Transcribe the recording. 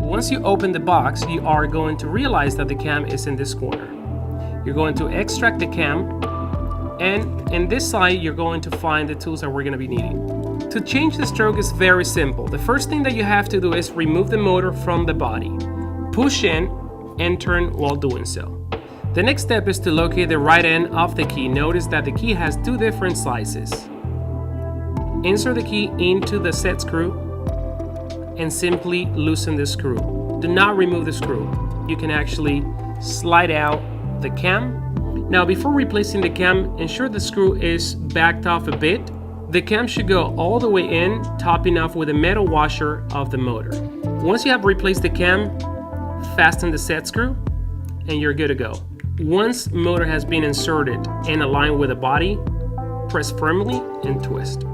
Once you open the box, you are going to realize that the cam is in this corner. You're going to extract the cam, and in this side, you're going to find the tools that we're going to be needing. To change the stroke is very simple. The first thing that you have to do is remove the motor from the body. Push in and turn while doing so. The next step is to locate the right end of the key. Notice that the key has two different sizes. Insert the key into the set screw and simply loosen the screw. Do not remove the screw. You can actually slide out the cam. Now, before replacing the cam, ensure the screw is backed off a bit. The cam should go all the way in, topping off with a metal washer of the motor. Once you have replaced the cam, fasten the set screw and you're good to go. Once motor has been inserted and aligned with the body, press firmly and twist.